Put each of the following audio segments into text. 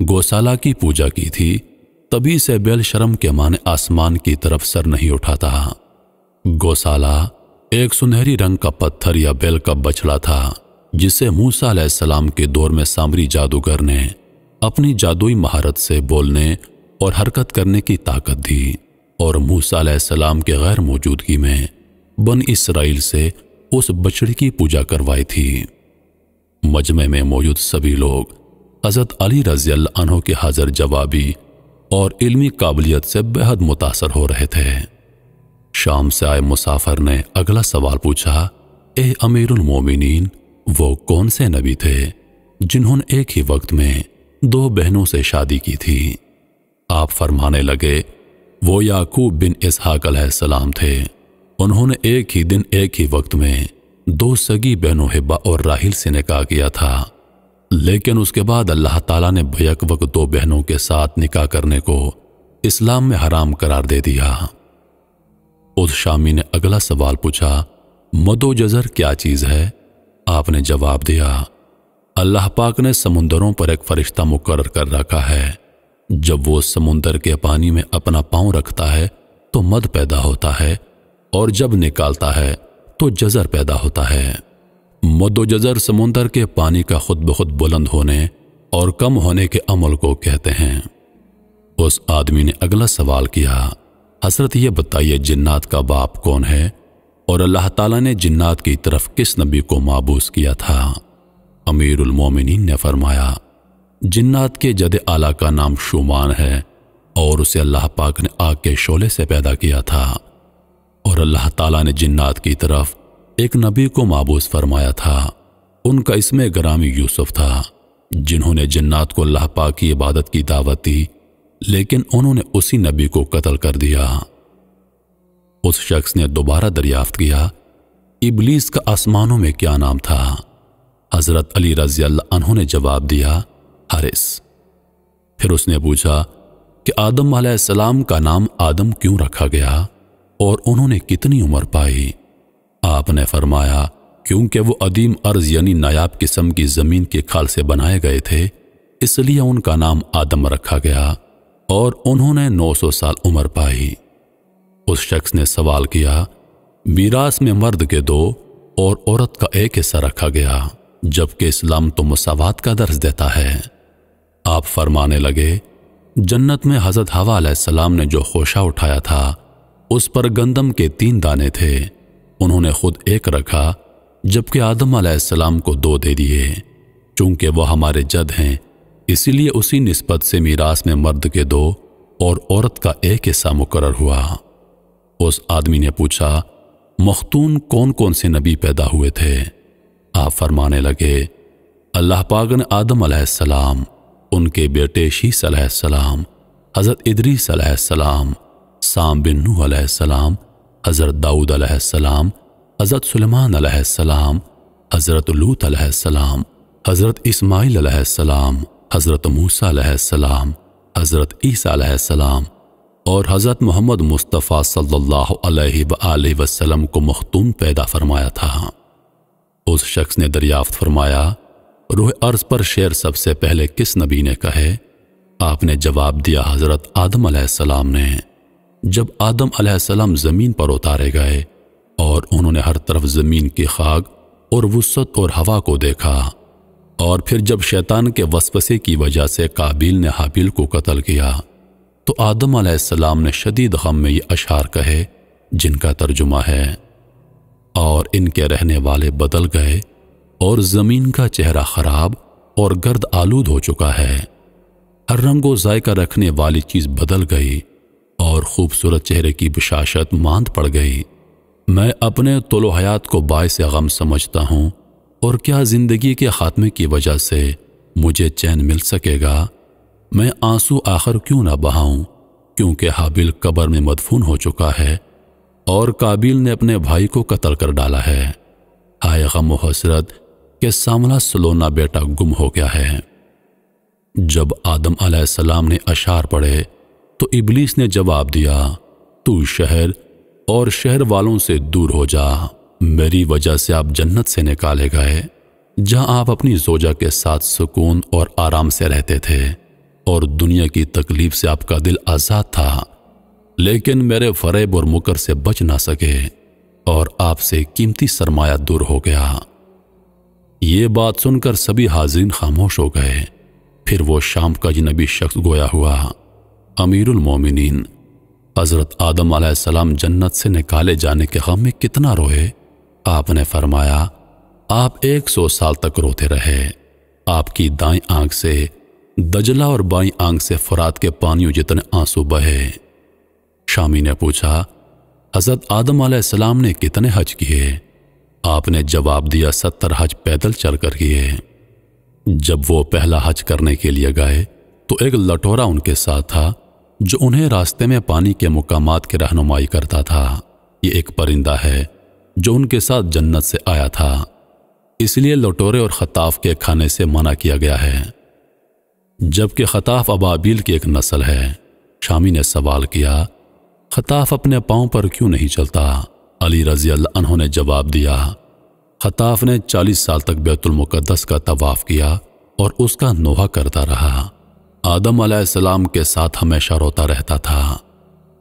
گوسالہ کی پوجا کی تھی، تبھی سے بیل شرم کے معنی آسمان کی طرف سر نہیں اٹھاتا۔ گوسالہ ایک سنہری رنگ کا پتھر یا بیل کا بچڑا تھا، جسے موسیٰ علیہ السلام کے دور میں سامری جادوگر نے اپنی جادوئی مہارت سے بولنے اور حرکت کرنے کی طاقت دی، اور موسیٰ علیہ السلام کے غیر موجودگی میں بن اسرائیل سے اس بچڑے کی پوجا کروائی تھی۔ مجمع میں موجود سبھی لوگ حضرت علی رضی اللہ عنہ کی حاضر جوابی اور علمی قابلیت سے بے حد متاثر ہو رہے تھے۔ شام سے آئے مسافر نے اگلا سوال پوچھا، اے امیر المومنین، وہ کون سے نبی تھے جنہوں نے ایک ہی وقت میں 2 بہنوں سے شادی کی تھی؟ آپ فرمانے لگے، وہ یعقوب بن اسحاق علیہ السلام تھے۔ انہوں نے ایک ہی دن ایک ہی وقت میں 2 سگی بہنوں ہبہ اور راحیل سے نکاح کیا تھا، لیکن اس کے بعد اللہ تعالیٰ نے بیک وقت 2 بہنوں کے ساتھ نکاح کرنے کو اسلام میں حرام قرار دے دیا۔ اس شامی نے اگلا سوال پوچھا، مد و جزر کیا چیز ہے؟ آپ نے جواب دیا، اللہ پاک نے سمندروں پر ایک فرشتہ مقرر کر رکھا ہے، جب وہ سمندر کے پانی میں اپنا پاؤں رکھتا ہے تو مد پیدا ہوتا ہے، اور جب نکالتا ہے تو جزر پیدا ہوتا ہے۔ مد و جزر سمندر کے پانی کا خود بخود بلند ہونے اور کم ہونے کے عمل کو کہتے ہیں۔ اس آدمی نے اگلا سوال کیا، حضرت یہ بتائیے جنات کا باپ کون ہے، اور اللہ تعالیٰ نے جنات کی طرف کس نبی کو مابعوث کیا تھا؟ امیر المومنین نے فرمایا، جنات کے جد اعلیٰ کا نام شومان ہے، اور اسے اللہ پاک نے آگ کے شعلے سے پیدا کیا تھا، اور اللہ تعالیٰ نے جنات کی طرف ایک نبی کو مابعوث فرمایا تھا، ان کا اسم گرامی یوسف تھا، جنہوں نے جنات کو اللہ پاک کی عبادت کی دعوت دی، لیکن انہوں نے اسی نبی کو قتل کر دیا۔ اس شخص نے دوبارہ دریافت کیا، ابلیس کا آسمانوں میں کیا نام تھا؟ حضرت علی رضی اللہ عنہ نے جواب دیا، حارث۔ پھر اس نے پوچھا کہ آدم علیہ السلام کا نام آدم کیوں رکھا گیا، اور انہوں نے کتنی عمر پائی؟ آپ نے فرمایا، کیونکہ وہ عدیم ارض یعنی نایاب قسم کی زمین کی کھال سے بنائے گئے تھے، اس لیے ان کا نام آدم رکھا گیا، اور انہوں نے 900 سال عمر پائی۔ اس شخص نے سوال کیا، میراث میں مرد کے 2 اور عورت کا 1 حصہ رکھا گیا، جبکہ اسلام تو مساوات کا درس دیتا ہے۔ آپ فرمانے لگے، جنت میں حضرت حوا علیہ السلام نے جو خوشہ اٹھایا تھا، اس پر گندم کے 3 دانے تھے، انہوں نے خود 1 رکھا، جبکہ آدم علیہ السلام کو 2 دے دیے۔ چونکہ وہ ہمارے جد ہیں، اسی لیے اسی نسبت سے میراث میں مرد کے 2 اور عورت کا 1 حصہ مقرر ہوا۔ اس آدمی نے پوچھا، مختون کون کون سے نبی پیدا ہوئے تھے؟ آپ فرمانے لگے، اللہ پاک نے آدم علیہ السلام، ان کے بیٹے شیس علیہ السلام، حضرت ادریس علیہ السلام، سام بن نوح علیہ السلام، حضرت داؤد علیہ السلام، حضرت سلیمان علیہ السلام، حضرت لوط علیہ السلام، حضرت اسماعیل علیہ السلام، حضرت موسیٰ علیہ السلام، حضرت عیسیٰ علیہ السلام، اور حضرت محمد مصطفیٰ صلی اللہ علیہ وآلہ وسلم کو مختون پیدا فرمایا تھا۔ اس شخص نے دریافت فرمایا، روح ارض پر شعر سب سے پہلے کس نبی نے کہے؟ آپ نے جواب دیا، حضرت آدم علیہ السلام نے۔ جب آدم علیہ السلام زمین پر اتارے گئے اور انہوں نے ہر طرف زمین کی خاک اور وسعت اور ہوا کو دیکھا، اور پھر جب شیطان کے وسوسے کی وجہ سے قابیل نے حابیل کو قتل کیا، تو آدم علیہ السلام نے شدید غم میں یہ اشعار کہے، جن کا ترجمہ ہے، اور ان کے رہنے والے بدل گئے، اور زمین کا چہرہ خراب اور گرد آلود ہو چکا ہے، ہر رنگ و ذائقہ رکھنے والی چیز بدل گئی، اور خوبصورت چہرے کی بشاشت ماند پڑ گئی۔ میں اپنے طول و حیات کو باعث غم سمجھتا ہوں، اور کیا زندگی کے خاتمے کی وجہ سے مجھے چین مل سکے گا؟ میں آنسو آخر کیوں نہ بہاؤں، کیونکہ حابیل قبر میں مدفون ہو چکا ہے، اور قابیل نے اپنے بھائی کو قتل کر ڈالا ہے۔ ہائے غم و حسرت کہ سامنا سلونا بیٹا گم ہو گیا ہے۔ جب آدم علیہ السلام نے اشعار پڑھے تو ابلیس نے جواب دیا، تو شہر اور شہر والوں سے دور ہو جا، میری وجہ سے آپ جنت سے نکالے گئے، جہاں آپ اپنی زوجہ کے ساتھ سکون اور آرام سے رہتے تھے۔ اور دنیا کی تکلیف سے آپ کا دل آزاد تھا، لیکن میرے فریب اور مکر سے بچ نہ سکے اور آپ سے قیمتی سرمایہ دور ہو گیا۔ یہ بات سن کر سبھی حاضرین خاموش ہو گئے۔ پھر وہ شام کا اجنبی شخص گویا ہوا۔ امیر المومنین حضرت آدم علیہ السلام جنت سے نکالے جانے کے غم میں کتنا روئے؟ آپ نے فرمایا، آپ 100 سال تک روتے رہے۔ آپ کی دائیں آنکھ سے دجلہ اور بائیں آنکھ سے فرات کے پانیوں جتنے آنسو بہے۔ شامی نے پوچھا، حضرت آدم علیہ السلام نے کتنے حج کیے؟ آپ نے جواب دیا، 70 حج پیدل چل کر کیے۔ جب وہ پہلا حج کرنے کے لیے گئے تو ایک لٹورا ان کے ساتھ تھا جو انہیں راستے میں پانی کے مقامات کی رہنمائی کرتا تھا۔ یہ ایک پرندہ ہے جو ان کے ساتھ جنت سے آیا تھا، اس لیے لٹورے اور خطاف کے کھانے سے منع کیا گیا ہے، جبکہ خطاف ابابیل کی ایک نسل ہے۔ شامی نے سوال کیا، خطاف اپنے پاؤں پر کیوں نہیں چلتا؟ علی رضی اللہ عنہ نے جواب دیا، خطاف نے 40 سال تک بیت المقدس کا طواف کیا اور اس کا نوحہ کرتا رہا۔ آدم علیہ السلام کے ساتھ ہمیشہ روتا رہتا تھا،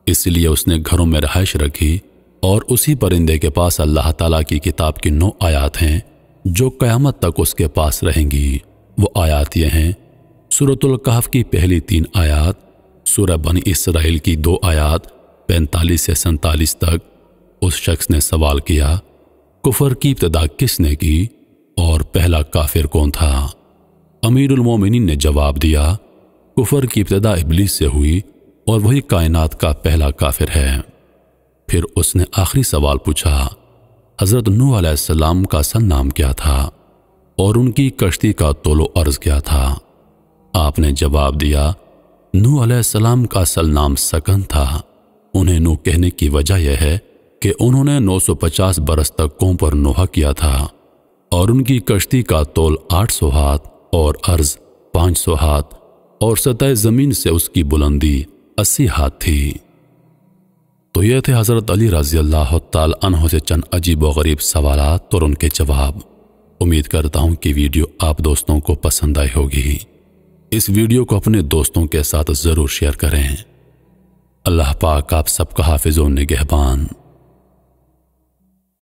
اس لیے اس نے گھروں میں رہائش رکھی، اور اسی پرندے کے پاس اللہ تعالیٰ کی کتاب کی 9 آیات ہیں جو قیامت تک اس کے پاس رہیں گی۔ وہ آیات یہ ہیں: سورۃ الکہف کی پہلی 3 آیات، سورہ بنی اسرائیل کی 2 آیات 45 سے 47 تک۔ اس شخص نے سوال کیا، کفر کی ابتدا کس نے کی اور پہلا کافر کون تھا؟ امیر المومنین نے جواب دیا، کفر کی ابتدا ابلیس سے ہوئی اور وہی کائنات کا پہلا کافر ہے۔ پھر اس نے آخری سوال پوچھا، حضرت نوح علیہ السلام کا اصل نام کیا تھا اور ان کی کشتی کا طول و عرض کیا تھا؟ آپ نے جواب دیا، نوح علیہ السلام کا اصل نام سکن تھا۔ انہیں نوح کہنے کی وجہ یہ ہے کہ انہوں نے 950 برس تک قوم پر نوحہ کیا تھا، اور ان کی کشتی کا طول 800 ہاتھ اور عرض 500 ہاتھ، اور سطح زمین سے اس کی بلندی 80 ہاتھ تھی۔ تو یہ تھے حضرت علی رضی اللہ تعالی عنہ سے چند عجیب و غریب سوالات اور ان کے جواب۔ امید کرتا ہوں کہ ویڈیو آپ دوستوں کو پسند آئی ہوگی۔ اس ویڈیو کو اپنے دوستوں کے ساتھ ضرور شیئر کریں۔ اللہ پاک آپ سب کا حافظ و نگہبان۔